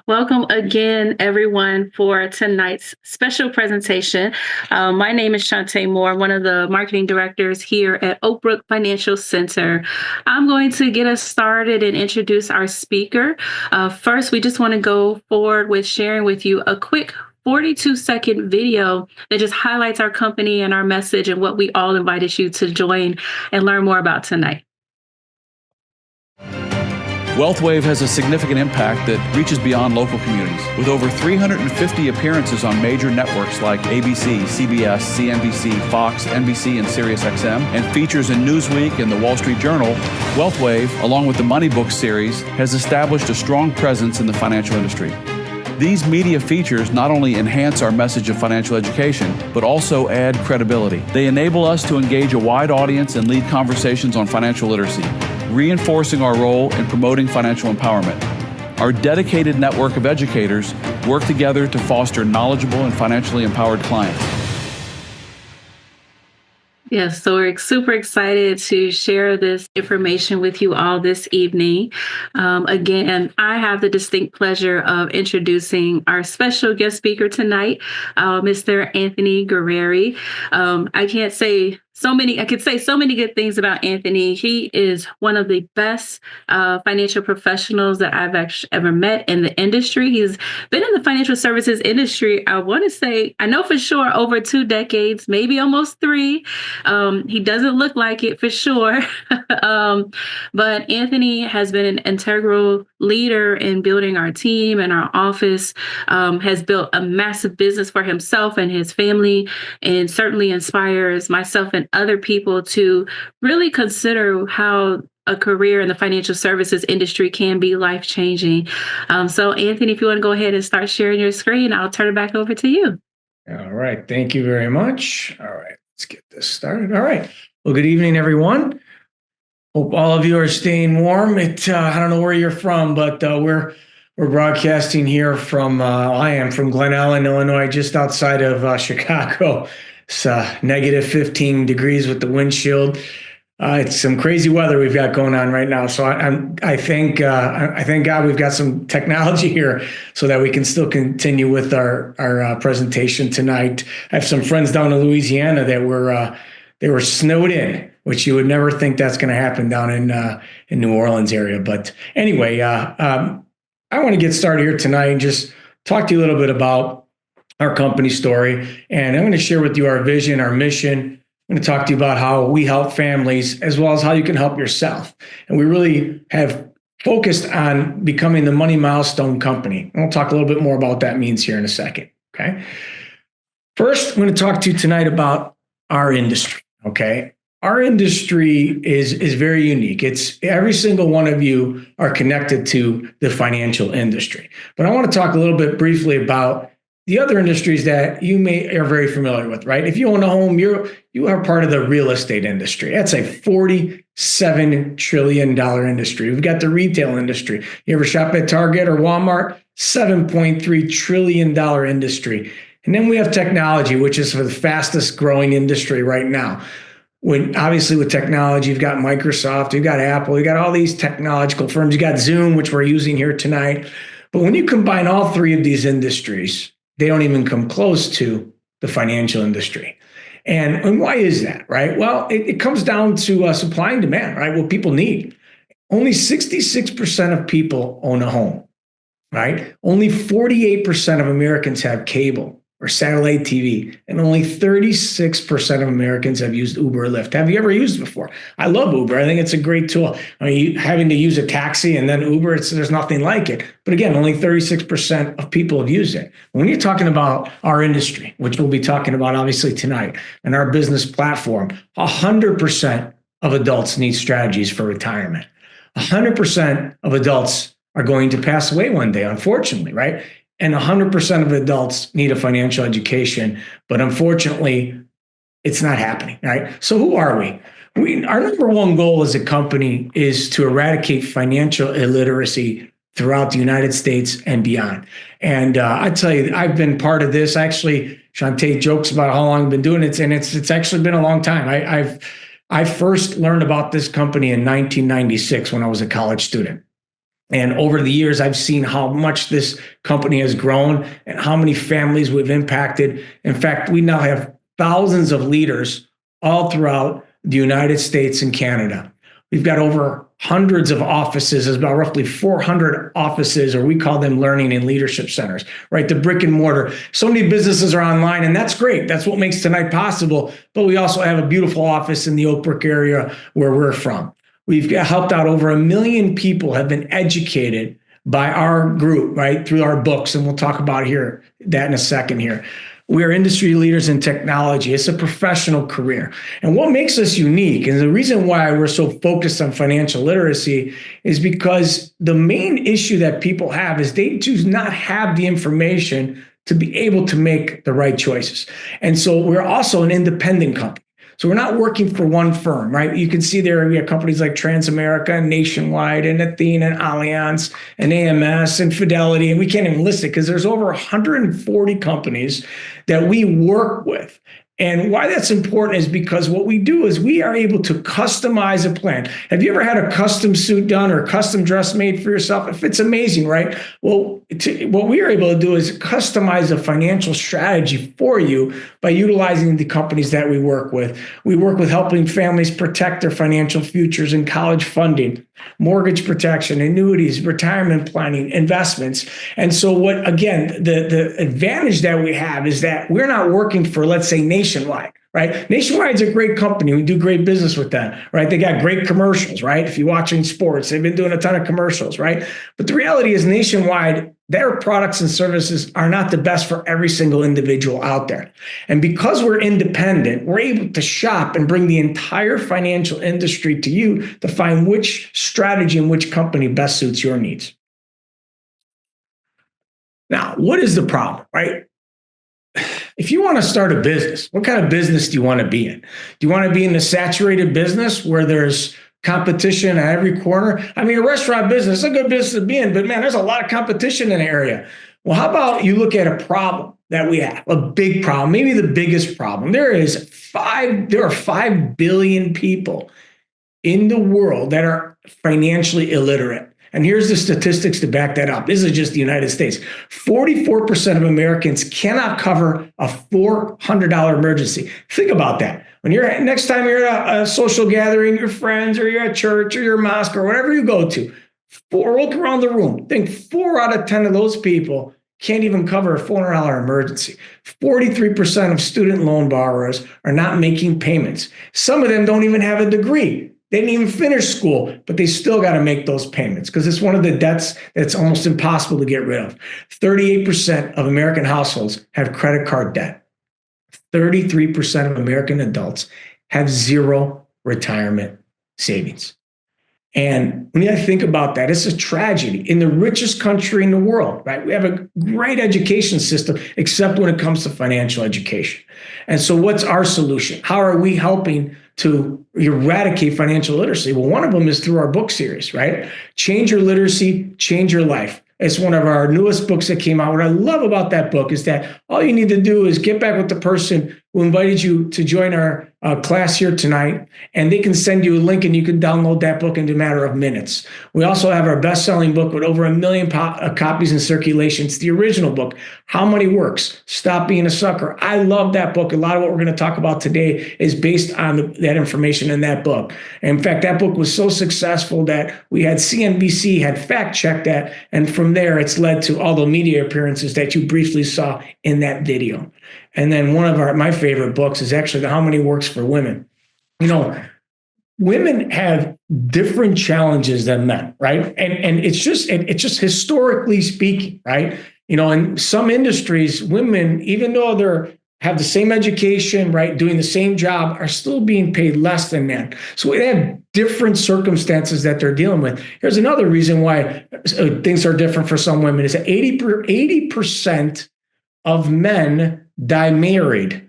Welcome again, everyone, for tonight's special presentation. My name is Shantae Moore, one of the marketing directors here at Oak Brook Financial Center. I'm going to get us started and introduce our speaker. First, we just want to go forward with sharing with you a quick 42-second video that just highlights our company and our message and what we all invited you to join and learn more about tonight. WealthWave has a significant impact that reaches beyond local communities. With over 350 appearances on major networks like ABC, CBS, CNBC, Fox, NBC, and SiriusXM, and features in Newsweek and the Wall Street Journal, WealthWave, along with the Money Book series, has established a strong presence in the financial industry. These media features not only enhance our message of financial education, but also add credibility. They enable us to engage a wide audience and lead conversations on financial literacy, reinforcing our role in promoting financial empowerment. Our dedicated network of educators work together to foster knowledgeable and financially empowered clients. Yes, so we're super excited to share this information with you all this evening. Again, I have the distinct pleasure of introducing our special guest speaker tonight, Mr. Anthony Gurrieri. I could say so many good things about Anthony. He is one of the best financial professionals that I've actually ever met in the industry. He's been in the financial services industry, I want to say, I know for sure, over 2 decades, maybe almost 3. He doesn't look like it for sure. But Anthony has been an integral leader in building our team and our office, has built a massive business for himself and his family, and certainly inspires myself and other people to really consider how a career in the financial services industry can be life-changing. So Anthony, if you want to go ahead and start sharing your screen, I'll turn it back over to you. All right. Thank you very much. All right. Let's get this started. All right. Well, good evening, everyone. Hope all of you are staying warm. I don't know where you're from, but we're broadcasting here from, I am from Glen Ellen, Illinois, just outside of Chicago. It's negative 15 degrees with the windshield. It's some crazy weather we've got going on right now. So I thank God we've got some technology here so that we can still continue with our presentation tonight. I have some friends down in Louisiana that they were snowed in, which you would never think that's going to happen down in New Orleans area. But anyway, I want to get started here tonight and just talk to you a little bit about our company story. And I'm going to share with you our vision, our mission. I'm going to talk to you about how we help families as well as how you can help yourself. And we really have focused on becoming the money milestone company. And we'll talk a little bit more about what that means here in a second. Okay. First, I'm going to talk to you tonight about our industry. Okay. Our industry is very unique. It's every single one of you are connected to the financial industry. But I want to talk a little bit briefly about the other industries that you are very familiar with, right? If you own a home, you are part of the real estate industry. That's a $47 trillion industry. We've got the retail industry. You ever shop at Target or Walmart? $7.3 trillion industry. And then we have technology, which is for the fastest growing industry right now. Obviously with technology, you've got Microsoft, you've got Apple, you've got all these technological firms, you got Zoom, which we're using here tonight. But when you combine all 3 of these industries, they don't even come close to the financial industry. And why is that, right? Well, it comes down to supply and demand, right? What people need. Only 66% of people own a home, right? Only 48% of Americans have cable or satellite TV, and only 36% of Americans have used Uber or Lyft. Have you ever used it before? I love Uber. I think it's a great tool. I mean, having to use a taxi and then Uber, there's nothing like it. But again, only 36% of people have used it. When you're talking about our industry, which we'll be talking about obviously tonight, and our business platform, 100% of adults need strategies for retirement. 100% of adults are going to pass away one day, unfortunately, right? And 100% of adults need a financial education, but unfortunately, it's not happening, right? So who are we? Our number one goal as a company is to eradicate financial illiteracy throughout the United States and beyond. And I tell you, I've been part of this. Actually, Shantae jokes about how long I've been doing it, and it's actually been a long time. I first learned about this company in 1996 when I was a college student. And over the years, I've seen how much this company has grown and how many families we've impacted. In fact, we now have thousands of leaders all throughout the United States and Canada. We've got over hundreds of offices. There's about roughly 400 offices, or we call them learning and leadership centers, right? The brick and mortar. So many businesses are online, and that's great. That's what makes tonight possible. But we also have a beautiful office in the Oak Brook area where we're from. We've helped out over 1 million people have been educated by our group, right, through our books. And we'll talk about that in a second here. We are industry leaders in technology. It's a professional career. And what makes us unique, and the reason why we're so focused on financial literacy, is because the main issue that people have is they do not have the information to be able to make the right choices. And so we're also an independent company. So we're not working for one firm, right? You can see there we have companies like Transamerica and Nationwide and Athena and Allianz and AMS and Fidelity, and we can't even list it because there's over 140 companies that we work with. And why that's important is because what we do is we are able to customize a plan. Have you ever had a custom suit done or a custom dress made for yourself? If it's amazing, right? Well, what we are able to do is customize a financial strategy for you by utilizing the companies that we work with. We work with helping families protect their financial futures in college funding, mortgage protection, annuities, retirement planning, investments. And so what, again, the advantage that we have is that we're not working for, let's say, Nationwide, right? Nationwide's a great company. We do great business with them, right? They got great commercials, right? If you're watching sports, they've been doing a ton of commercials, right? But the reality is Nationwide, their products and services are not the best for every single individual out there. And because we're independent, we're able to shop and bring the entire financial industry to you to find which strategy and which company best suits your needs. Now, what is the problem, right? If you want to start a business, what kind of business do you want to be in? Do you want to be in a saturated business where there's competition at every corner? I mean, a restaurant business is a good business to be in, but man, there's a lot of competition in the area. Well, how about you look at a problem that we have, a big problem, maybe the biggest problem. There are 5 billion people in the world that are financially illiterate. And here's the statistics to back that up. This is just the United States. 44% of Americans cannot cover a $400 emergency. Think about that. When next time you're at a social gathering, your friends, or you're at church, or your mosque, or whatever you go to, look around the room. Think 4 out of 10 of those people can't even cover a $400 emergency. 43% of student loan borrowers are not making payments. Some of them don't even have a degree. They didn't even finish school, but they still got to make those payments because it's one of the debts that's almost impossible to get rid of. 38% of American households have credit card debt. 33% of American adults have zero retirement savings. And when you think about that, it's a tragedy in the richest country in the world, right? We have a great education system, except when it comes to financial education. And so what's our solution? How are we helping to eradicate financial literacy? Well, one of them is through our book series, right? Change Your Literacy, Change Your Life. It's one of our newest books that came out. What I love about that book is that all you need to do is get back with the person who invited you to join our class here tonight, and they can send you a link and you can download that book in a matter of minutes. We also have our best-selling book with over 1 million copies in circulation. It's the original book, How Money Works, Stop Being a Sucker. I love that book. A lot of what we're going to talk about today is based on that information in that book. And in fact, that book was so successful that we had CNBC had fact-checked that, and from there, it's led to all the media appearances that you briefly saw in that video. And then one of my favorite books is actually the How Money Works for Women. You know, women have different challenges than men, right? And it's just historically speaking, right? You know, in some industries, women, even though they have the same education, right, doing the same job, are still being paid less than men. So they have different circumstances that they're dealing with. Here's another reason why things are different for some women is that 80% of men die married.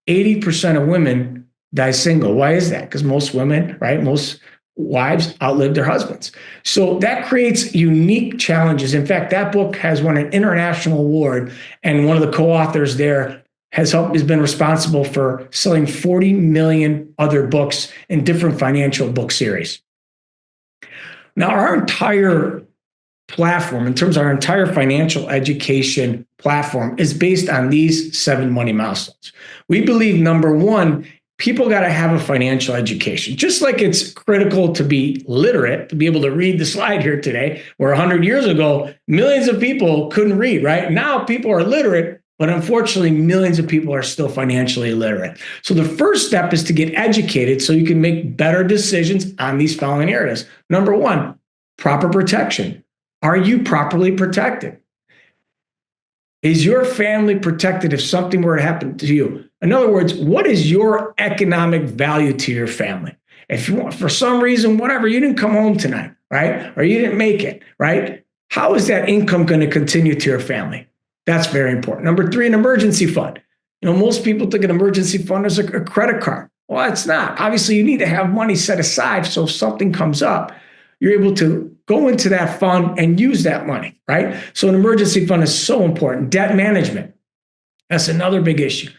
80% of women die single. Why is that? Because most women, right, most wives outlive their husbands. So that creates unique challenges. In fact, that book has won an international award, and one of the co-authors there has been responsible for selling 40 million other books in different financial book series. Now, our entire platform, in terms of our entire financial education platform, is based on these 7 money milestones. We believe, number one, people got to have a financial education. Just like it's critical to be literate, to be able to read the slide here today, where 100 years ago, millions of people couldn't read, right? Now people are literate, but unfortunately, millions of people are still financially illiterate. So the first step is to get educated so you can make better decisions on these following areas. Number one, proper protection. Are you properly protected? Is your family protected if something were to happen to you? In other words, what is your economic value to your family? If you want, for some reason, whatever, you didn't come home tonight, right? Or you didn't make it, right? How is that income going to continue to your family? That's very important. Number three, an emergency fund. Most people think an emergency fund is a credit card. Well, it's not. Obviously, you need to have money set aside so if something comes up, you're able to go into that fund and use that money, right? So an emergency fund is so important. Debt management, that's another big issue.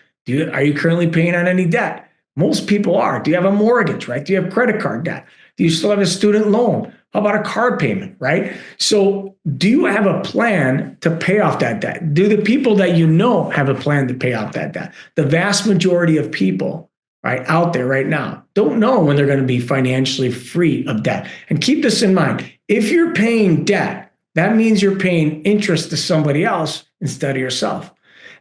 Are you currently paying on any debt? Most people are. Do you have a mortgage, right? Do you have credit card debt? Do you still have a student loan? How about a card payment, right? So do you have a plan to pay off that debt? Do the people that you know have a plan to pay off that debt? The vast majority of people, right, out there right now don't know when they're going to be financially free of debt. And keep this in mind. If you're paying debt, that means you're paying interest to somebody else instead of yourself.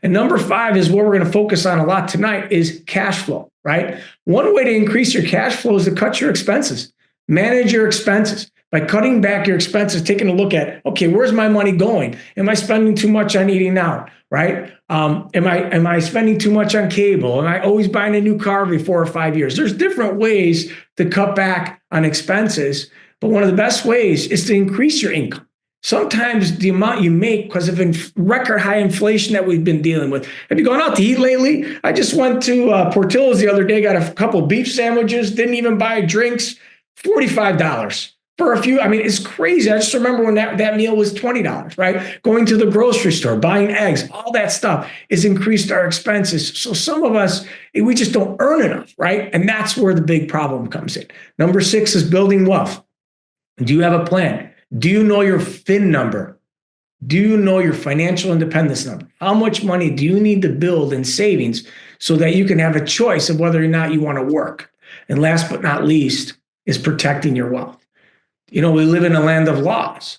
And number five is what we're going to focus on a lot tonight is cash flow, right? One way to increase your cash flow is to cut your expenses. Manage your expenses. By cutting back your expenses, taking a look at, okay, where's my money going? Am I spending too much on eating out, right? Am I spending too much on cable? Am I always buying a new car every 4 or 5 years? There's different ways to cut back on expenses, but one of the best ways is to increase your income. Sometimes the amount you make because of record high inflation that we've been dealing with. Have you gone out to eat lately? I just went to Portillo's the other day, got a couple beef sandwiches, didn't even buy drinks, $45 for a few. I mean, it's crazy. I just remember when that meal was $20, right? Going to the grocery store, buying eggs, all that stuff has increased our expenses. So some of us, we just don't earn enough, right? And that's where the big problem comes in. Number 6 is building wealth. Do you have a plan? Do you know your FIN number? Do you know your financial independence number? How much money do you need to build in savings so that you can have a choice of whether or not you want to work? And last but not least is protecting your wealth. We live in a land of laws,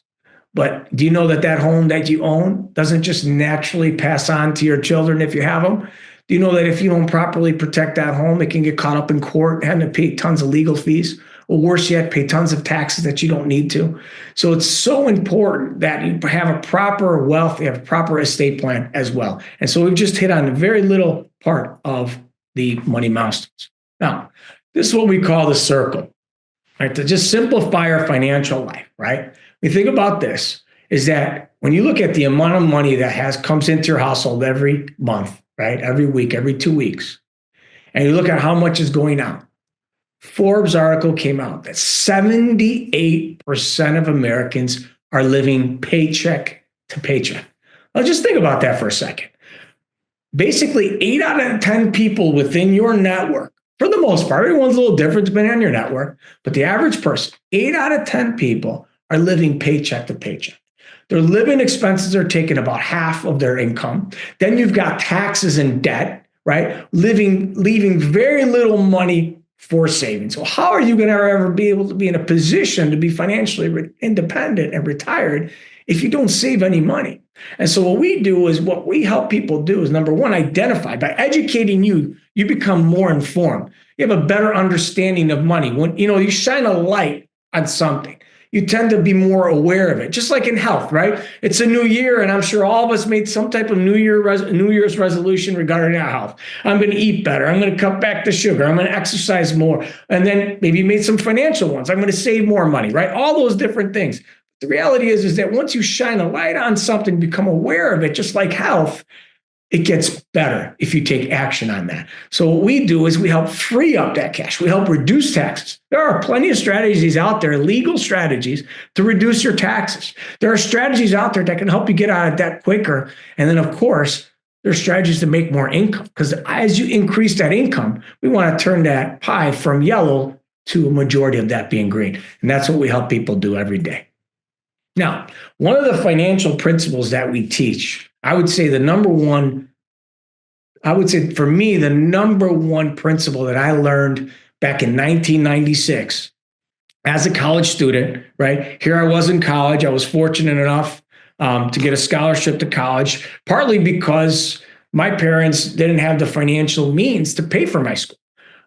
but do you know that home that you own doesn't just naturally pass on to your children if you have them? Do you know that if you don't properly protect that home, it can get caught up in court and have to pay tons of legal fees? Or worse yet, pay tons of taxes that you don't need to. So it's so important that you have a proper wealth, you have a proper estate plan as well. And so we've just hit on a very little part of the money milestones. Now, this is what we call the circle, right? To just simplify our financial life, right? We think about this, is that when you look at the amount of money that comes into your household every month, right? Every week, every 2 weeks, and you look at how much is going out. Forbes article came out that 78% of Americans are living paycheck to paycheck. Now just think about that for a second. Basically, 8 out of 10 people within your network, for the most part, everyone's a little different depending on your network, but the average person, 8 out of 10 people are living paycheck to paycheck. Their living expenses are taking about half of their income. Then you've got taxes and debt, right? Leaving very little money for savings. So how are you going to ever be able to be in a position to be financially independent and retired if you don't save any money? And so what we help people do is, number one, identify. By educating you, you become more informed. You have a better understanding of money. When you shine a light on something, you tend to be more aware of it. Just like in health, right? It's a new year, and I'm sure all of us made some type of New Year's resolution regarding our health. I'm going to eat better. I'm going to cut back the sugar. I'm going to exercise more. And then maybe you made some financial ones. I'm going to save more money, right? All those different things. The reality is that once you shine a light on something, become aware of it, just like health, it gets better if you take action on that. So what we do is we help free up that cash. We help reduce taxes. There are plenty of strategies out there, legal strategies, to reduce your taxes. There are strategies out there that can help you get out of debt quicker. And then, of course, there are strategies to make more income. Because as you increase that income, we want to turn that pie from yellow to a majority of that being green. And that's what we help people do every day. Now, one of the financial principles that we teach, I would say for me, the number one principle that I learned back in 1996 as a college student, right? Here I was in college. I was fortunate enough to get a scholarship to college, partly because my parents didn't have the financial means to pay for my school.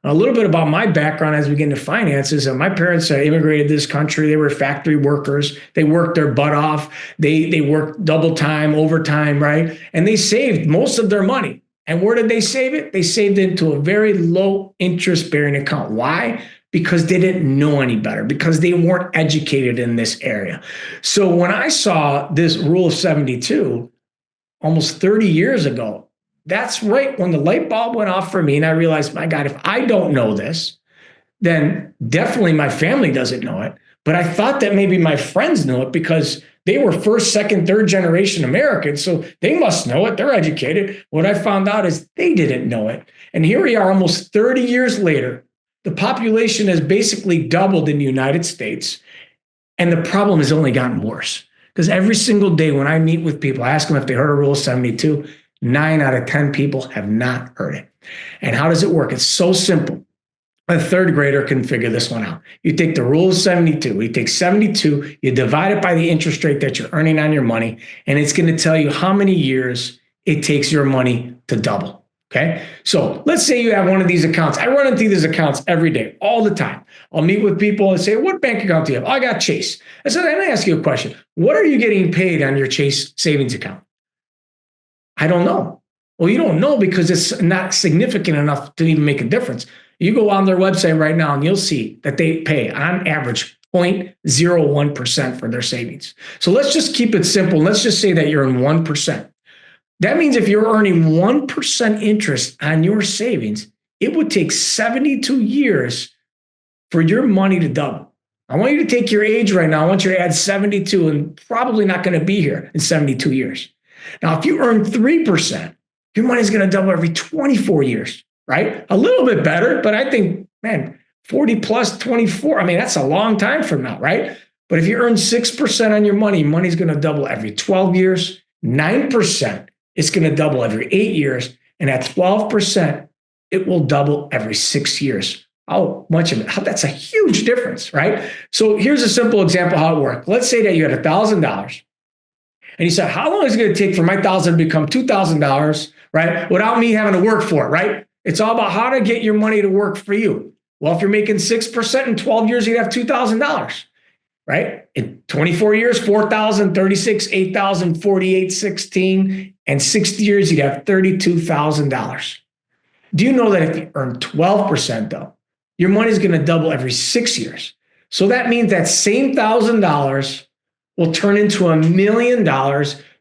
A little bit about my background as we get into finances. My parents immigrated to this country. They were factory workers. They worked their butt off. They worked double time, overtime, right? And they saved most of their money. And where did they save it? They saved it into a very low interest bearing account. Why? Because they didn't know any better, because they weren't educated in this area. So when I saw this rule of 72 almost 30 years ago, that's right when the light bulb went off for me. And I realized, my God, if I don't know this, then definitely my family doesn't know it. But I thought that maybe my friends knew it because they were first, second, third generation Americans. So they must know it. They're educated. What I found out is they didn't know it. And here we are almost 30 years later. The population has basically doubled in the United States. And the problem has only gotten worse. Because every single day when I meet with people, I ask them if they heard of Rule 72. 9 out of 10 people have not heard it. And how does it work? It's so simple. A third grader can figure this one out. You take the rule of 72. You take 72, you divide it by the interest rate that you're earning on your money, and it's going to tell you how many years it takes your money to double. Okay? So let's say you have one of these accounts. I run into these accounts every day, all the time. I'll meet with people and say, what bank account do you have? Oh, I got Chase. I said, let me ask you a question. What are you getting paid on your Chase savings account? I don't know. Well, you don't know because it's not significant enough to even make a difference. You go on their website right now and you'll see that they pay on average 0.01% for their savings. So let's just keep it simple. Let's just say that you're in 1%. That means if you're earning 1% interest on your savings, it would take 72 years for your money to double. I want you to take your age right now. I want you to add 72 and probably not going to be here in 72 years. Now, if you earn 3%, your money is going to double every 24 years, right? A little bit better, but I think, man, 40 plus 24, I mean, that's a long time from now, right? But if you earn 6% on your money, money's going to double every 12 years. 9%, it's going to double every 8 years. And at 12%, it will double every 6 years. How much of it? That's a huge difference, right? So here's a simple example how it worked. Let's say that you had $1,000. And you said, how long is it going to take for my $1,000 to become $2,000, right? Without me having to work for it, right? It's all about how to get your money to work for you. Well, if you're making 6% in 12 years, you'd have $2,000, right? In 24 years, 4,000, 36, 8,000, 48, 16, and 60 years, you'd have $32,000. Do you know that if you earn 12%, though, your money is going to double every 6 years? So that means that same $1,000 will turn into $1 million.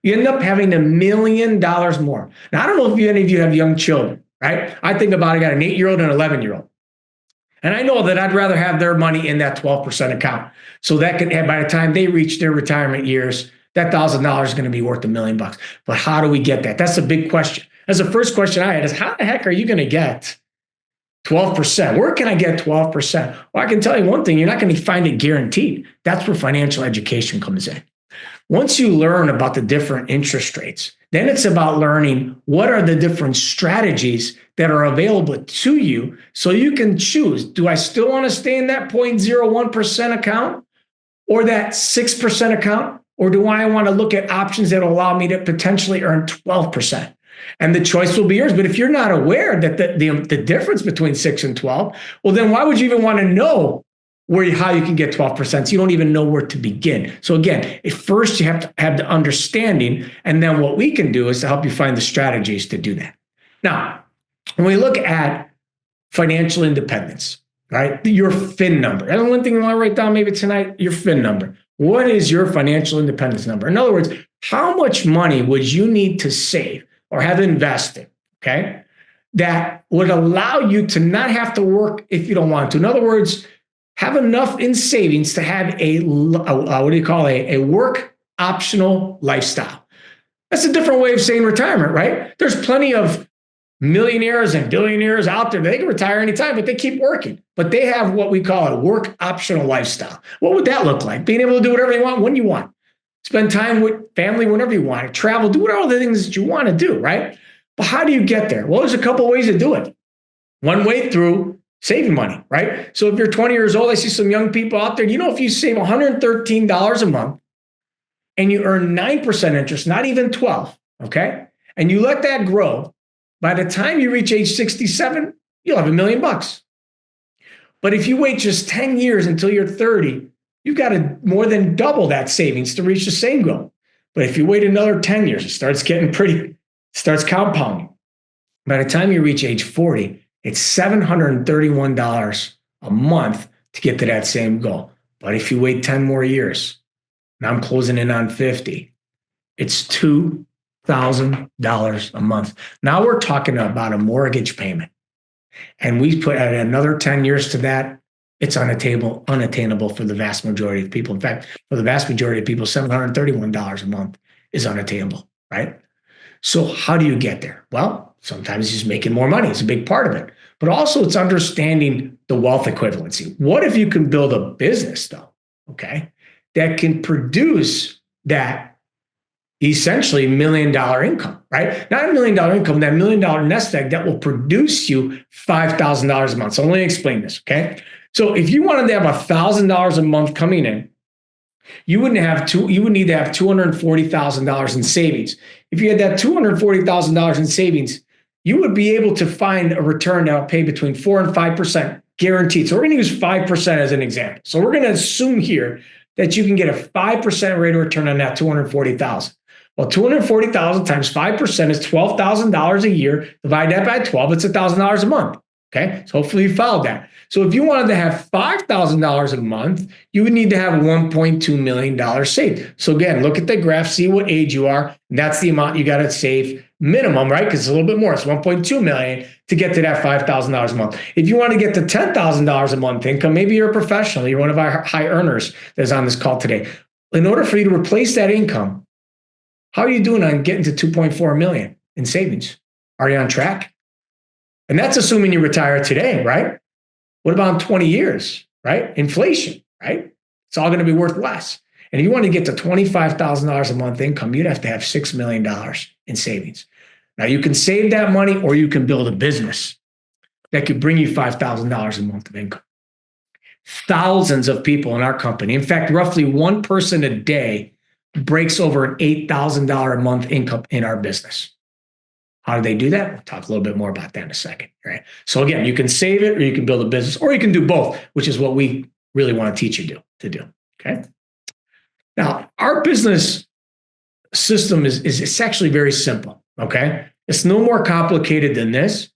You end up having $1 million more. Now, I don't know if any of you have young children, right? I think about it, I got an 8-year-old and an 11-year-old. And I know that I'd rather have their money in that 12% account. So that could, by the time they reach their retirement years, that $1,000 is going to be worth $1 million. But how do we get that? That's a big question. That's the first question I had is, how the heck are you going to get 12%? Where can I get 12%? Well, I can tell you one thing, you're not going to find it guaranteed. That's where financial education comes in. Once you learn about the different interest rates, then it's about learning what are the different strategies that are available to you so you can choose. Do I still want to stay in that 0.01% account or that 6% account? Or do I want to look at options that will allow me to potentially earn 12%? And the choice will be yours. But if you're not aware that the difference between 6 and 12, well, then why would you even want to know how you can get 12%? So you don't even know where to begin. So again, at first you have to have the understanding. And then what we can do is to help you find the strategies to do that. Now, when we look at financial independence, right? Your FIN number. And one thing you want to write down maybe tonight, your FIN number. What is your financial independence number? In other words, how much money would you need to save or have invested, okay, that would allow you to not have to work if you don't want to? In other words, have enough in savings to have a work optional lifestyle. That's a different way of saying retirement, right? There's plenty of millionaires and billionaires out there. They can retire anytime, but they keep working. But they have what we call a work optional lifestyle. What would that look like? Being able to do whatever you want when you want. spend time with family whenever you want, travel, do all the things that you want to do, right? But how do you get there? Well, there's a couple of ways to do it. One way through saving money, right? So if you're 20 years old, I see some young people out there, if you save $113 a month and you earn 9% interest, not even 12, okay? And you let that grow, by the time you reach age 67, you'll have $1 million. But if you wait just 10 years until you're 30, you've got to more than double that savings to reach the same goal. But if you wait another 10 years, it starts compounding. By the time you reach age 40, it's $731 a month to get to that same goal. But if you wait 10 more years, now I'm closing in on 50, it's $2,000 a month. Now we're talking about a mortgage payment. And we put at another 10 years to that, it's unattainable for the vast majority of people. In fact, for the vast majority of people, $731 a month is unattainable, right? So how do you get there? Well, sometimes it's just making more money. It's a big part of it. But also it's understanding the wealth equivalency. What if you can build a business, though, okay, that can produce that essentially $1 million income, right? Not $1 million income, that $1 million nest egg that will produce you $5,000 a month. So let me explain this, okay? So if you wanted to have $1,000 a month coming in, you would need to have $240,000 in savings. If you had that $240,000 in savings, you would be able to find a return that will pay between 4 and 5% guaranteed. So we're going to use 5% as an example. So we're going to assume here that you can get a 5% rate of return on that $240,000. Well, $240,000 times 5% is $12,000 a year. Divide that by 12, it's $1,000 a month. Okay, so hopefully you followed that. So if you wanted to have $5,000 a month, you would need to have $1.2 million saved. So again, look at the graph, see what age you are. And that's the amount you got to save minimum, right? Because it's a little bit more. It's $1.2 million to get to that $5,000 a month. If you want to get to $10,000 a month income, maybe you're a professional, you're one of our high earners that's on this call today. In order for you to replace that income, how are you doing on getting to 2.4 million in savings? Are you on track? And that's assuming you retire today, right? What about in 20 years, right? Inflation, right? It's all going to be worth less. And if you want to get to $25,000 a month income, you'd have to have $6 million in savings. Now you can save that money or you can build a business that could bring you $5,000 a month of income. Thousands of people in our company, in fact, roughly one person a day breaks over an $8,000 a month income in our business. How do they do that? We'll talk a little bit more about that in a second, right? So again, you can save it or you can build a business or you can do both, which is what we really want to teach you to do, okay? Now, our business system is actually very simple, okay? It's no more complicated than this.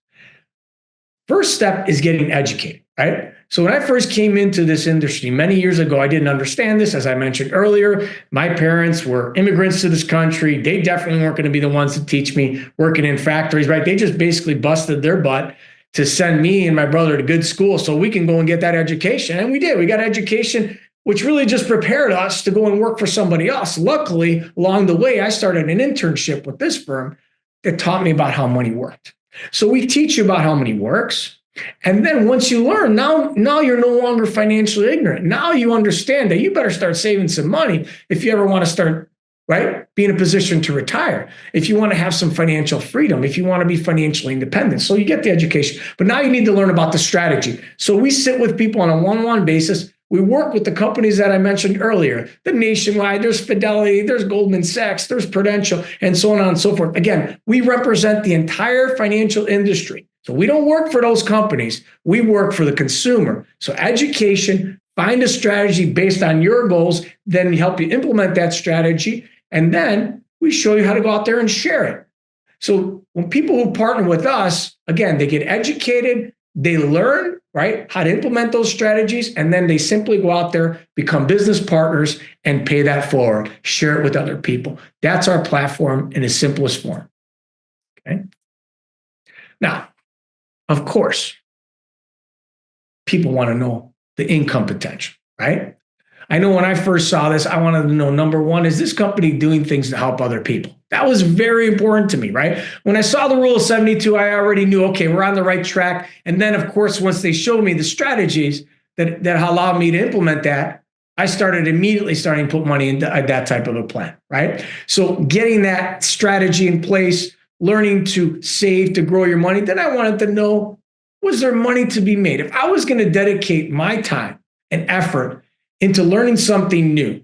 First step is getting educated, right? So when I first came into this industry many years ago, I didn't understand this. As I mentioned earlier, my parents were immigrants to this country. They definitely weren't going to be the ones to teach me working in factories, right? They just basically busted their butt to send me and my brother to good school so we can go and get that education. And we did. We got education, which really just prepared us to go and work for somebody else. Luckily, along the way, I started an internship with this firm that taught me about how money worked. So we teach you about how money works. And then once you learn, now you're no longer financially ignorant. Now you understand that you better start saving some money if you ever want to start, right, be in a position to retire, if you want to have some financial freedom, if you want to be financially independent. So you get the education, but now you need to learn about the strategy. So we sit with people on a one-on-one basis. We work with the companies that I mentioned earlier, the Nationwide, there's Fidelity, there's Goldman Sachs, there's Prudential, and so on and so forth. Again, we represent the entire financial industry. So we don't work for those companies. We work for the consumer. So education, find a strategy based on your goals, then help you implement that strategy. And then we show you how to go out there and share it. So when people who partner with us, again, they get educated, they learn, right, how to implement those strategies, and then they simply go out there, become business partners, and pay that forward, share it with other people. That's our platform in its simplest form. Okay. Now, of course, people want to know the income potential, right? I know when I first saw this, I wanted to know, number one, is this company doing things to help other people? That was very important to me, right? When I saw the rule of 72, I already knew, okay, we're on the right track. And then, of course, once they showed me the strategies that allowed me to implement that, I started immediately starting to put money into that type of a plan, right? So getting that strategy in place, learning to save to grow your money. Then I wanted to know, was there money to be made? If I was going to dedicate my time and effort into learning something new,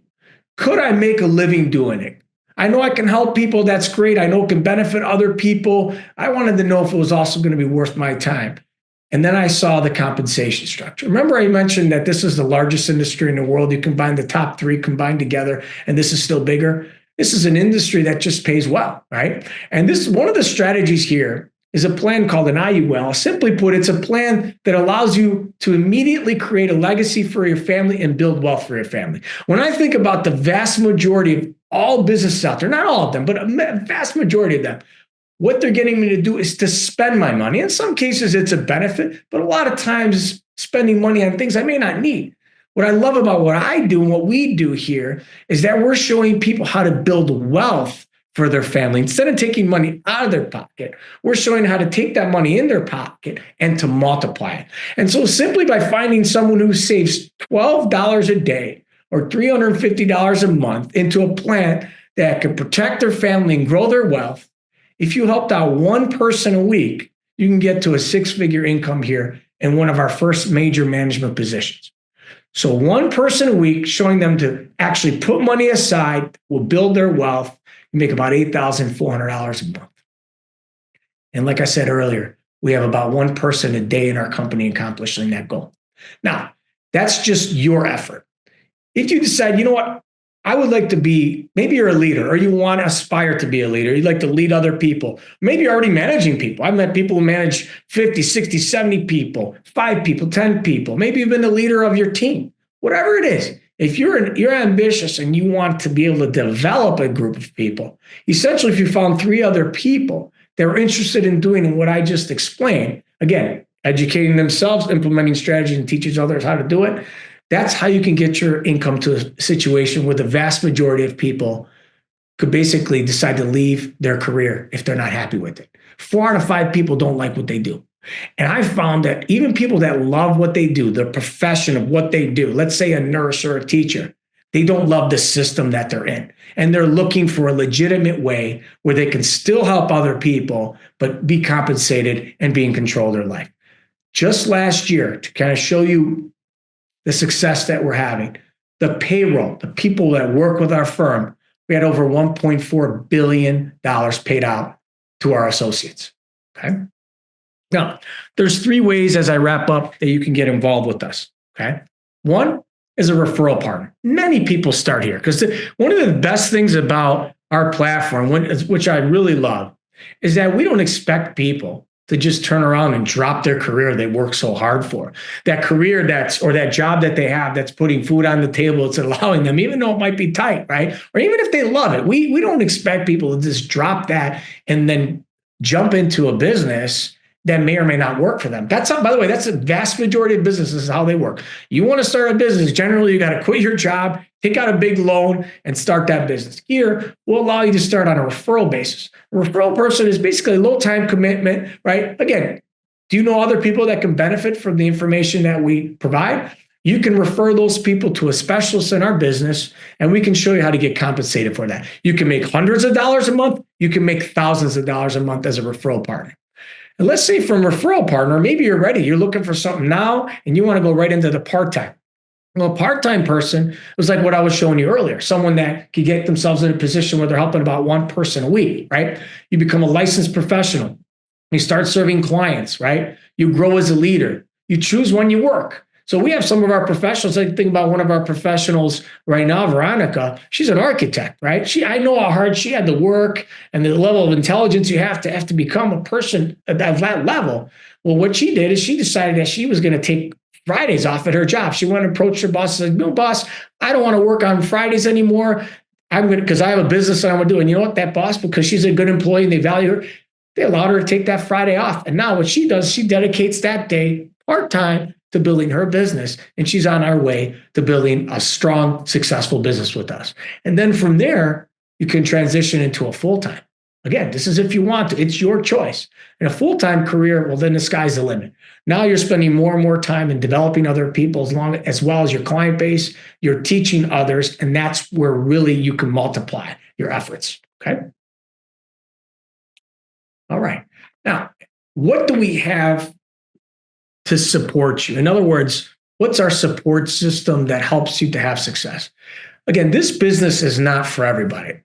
could I make a living doing it? I know I can help people. That's great. I know it can benefit other people. I wanted to know if it was also going to be worth my time. And then I saw the compensation structure. Remember, I mentioned that this is the largest industry in the world. You combine the top three combined together, and this is still bigger. This is an industry that just pays well, right? And this one of the strategies here is a plan called an IUL. Simply put, it's a plan that allows you to immediately create a legacy for your family and build wealth for your family. When I think about the vast majority of all businesses out there, not all of them, but a vast majority of them, what they're getting me to do is to spend my money. In some cases, it's a benefit, but a lot of times spending money on things I may not need. What I love about what I do and what we do here is that we're showing people how to build wealth for their family. Instead of taking money out of their pocket, we're showing how to take that money in their pocket and to multiply it. And so simply by finding someone who saves $12 a day or $350 a month into a plan that can protect their family and grow their wealth, if you helped out one person a week, you can get to a six-figure income here in one of our first major management positions. So one person a week, showing them to actually put money aside, will build their wealth, make about $8,400 a month. And like I said earlier, we have about one person a day in our company accomplishing that goal. Now, that's just your effort. If you decide, you know what, I would like to be, maybe you're a leader or you want to aspire to be a leader. You'd like to lead other people. Maybe you're already managing people. I've met people who manage 50, 60, 70 people, 5 people, 10 people. Maybe you've been the leader of your team. Whatever it is, if you're ambitious and you want to be able to develop a group of people, essentially if you found 3 other people that are interested in doing what I just explained, again, educating themselves, implementing strategies and teaching others how to do it, that's how you can get your income to a situation where the vast majority of people could basically decide to leave their career if they're not happy with it. 4 out of 5 people don't like what they do. And I found that even people that love what they do, the profession of what they do, let's say a nurse or a teacher, they don't love the system that they're in. And they're looking for a legitimate way where they can still help other people, but be compensated and be in control of their life. Just last year, to kind of show you the success that we're having, the payroll, the people that work with our firm, we had over $1.4 billion paid out to our associates. Okay. Now, there's 3 ways as I wrap up that you can get involved with us. Okay. One is a referral partner. Many people start here because one of the best things about our platform, which I really love, is that we don't expect people to just turn around and drop their career they work so hard for. That career or that job that they have that's putting food on the table, it's allowing them, even though it might be tight, right? Or even if they love it. We don't expect people to just drop that and then jump into a business that may or may not work for them. That's how, by the way, that's the vast majority of businesses, how they work. You want to start a business, generally you got to quit your job, take out a big loan and start that business. Here, we'll allow you to start on a referral basis. A referral person is basically a low time commitment, right? Again, do you know other people that can benefit from the information that we provide? You can refer those people to a specialist in our business, and we can show you how to get compensated for that. You can make hundreds of dollars a month. You can make thousands of dollars a month as a referral partner. And let's say from referral partner, maybe you're ready. You're looking for something now, and you want to go right into the part-time. Well, a part-time person was like what I was showing you earlier, someone that could get themselves in a position where they're helping about one person a week, right? You become a licensed professional. You start serving clients, right? You grow as a leader. You choose when you work. So we have some of our professionals. I think about one of our professionals right now, Veronica. She's an architect, right? I know how hard she had to work and the level of intelligence you have to become a person at that level. Well, what she did is she decided that she was going to take Fridays off at her job. She went and approached her boss and said, no, boss, I don't want to work on Fridays anymore. Because I have a business that I'm going to do. And you know what? That boss, because she's a good employee and they value her, they allowed her to take that Friday off. And now what she does, she dedicates that day part-time to building her business. And she's on our way to building a strong, successful business with us. And then from there, you can transition into a full-time. Again, this is if you want to. It's your choice. In a full-time career, well, then the sky's the limit. Now you're spending more and more time in developing other people as well as your client base. You're teaching others, and that's where really you can multiply your efforts. Okay. All right. Now, what do we have to support you? In other words, what's our support system that helps you to have success? Again, this business is not for everybody.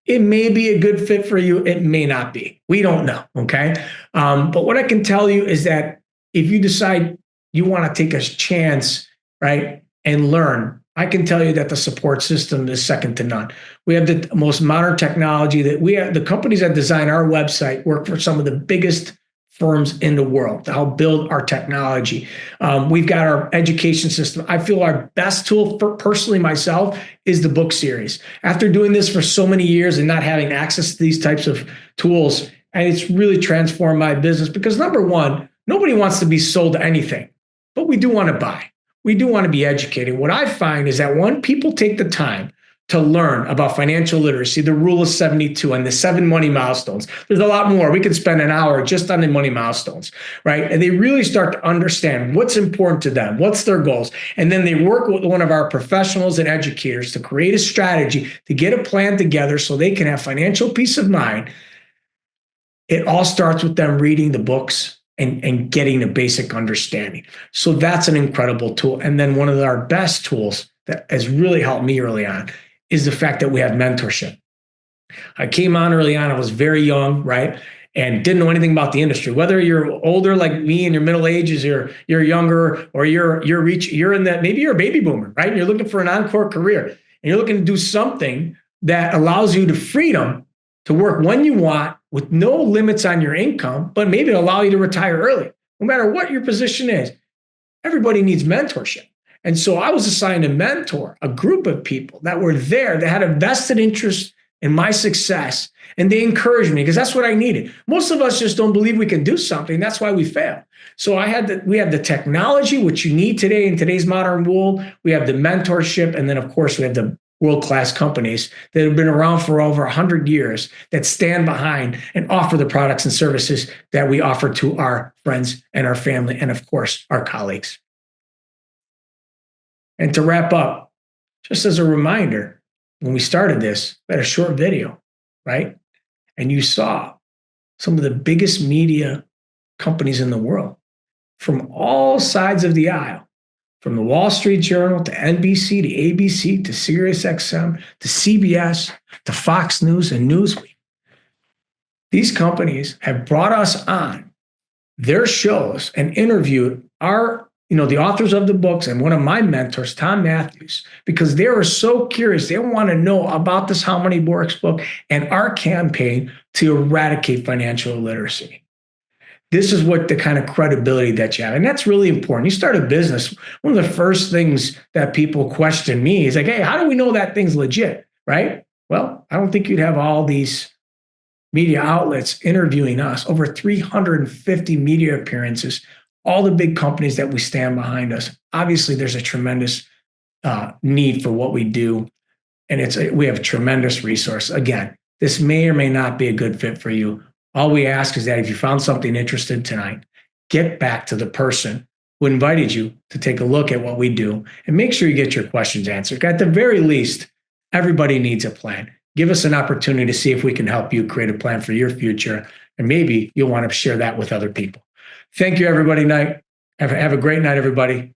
It may be a good fit for you. It may not be. We don't know. Okay. But what I can tell you is that if you decide you want to take a chance, right, and learn, I can tell you that the support system is second to none. We have the most modern technology that we have. The companies that design our website work for some of the biggest firms in the world to help build our technology. We've got our education system. I feel our best tool for personally myself is the book series. After doing this for so many years and not having access to these types of tools, and it's really transformed my business because number one, nobody wants to be sold anything, but we do want to buy. We do want to be educated. What I find is that when people take the time to learn about financial literacy, the rule of 72 and the 7 money milestones. There's a lot more. We could spend an hour just on the money milestones, right? And they really start to understand what's important to them, what's their goals. And then they work with one of our professionals and educators to create a strategy to get a plan together so they can have financial peace of mind. It all starts with them reading the books and getting a basic understanding. So that's an incredible tool. And then one of our best tools that has really helped me early on is the fact that we have mentorship. I came on early on, I was very young, right? And didn't know anything about the industry. Whether you're older like me in your middle ages, you're younger, or you're in that, maybe you're a baby boomer, right? And you're looking for an encore career. And you're looking to do something that allows you the freedom to work when you want with no limits on your income, but maybe allow you to retire early. No matter what your position is, everybody needs mentorship. And so I was assigned a mentor, a group of people that were there that had a vested interest in my success. And they encouraged me because that's what I needed. Most of us just don't believe we can do something. That's why we fail. So we have the technology, which you need today in today's modern world. We have the mentorship. And then, of course, we have the world-class companies that have been around for over 100 years that stand behind and offer the products and services that we offer to our friends and our family and, of course, our colleagues. And to wrap up, just as a reminder, when we started this, we had a short video, right? And you saw some of the biggest media companies in the world from all sides of the aisle, from the Wall Street Journal to NBC to ABC to Sirius XM to CBS to Fox News and Newsweek. These companies have brought us on their shows and interviewed the authors of the books and one of my mentors, Tom Matthews, because they were so curious. They want to know about this How Money Works book and our campaign to eradicate financial illiteracy. This is what the kind of credibility that you have. And that's really important. You start a business, one of the first things that people question me is like, hey, how do we know that thing's legit, right? Well, I don't think you'd have all these media outlets interviewing us, over 350 media appearances, all the big companies that we stand behind us. Obviously, there's a tremendous need for what we do, and we have a tremendous resource. Again, this may or may not be a good fit for you. All we ask is that if you found something interesting tonight, get back to the person who invited you to take a look at what we do and make sure you get your questions answered. At the very least, everybody needs a plan. Give us an opportunity to see if we can help you create a plan for your future, and maybe you'll want to share that with other people. Thank you, everybody. Have a great night, everybody.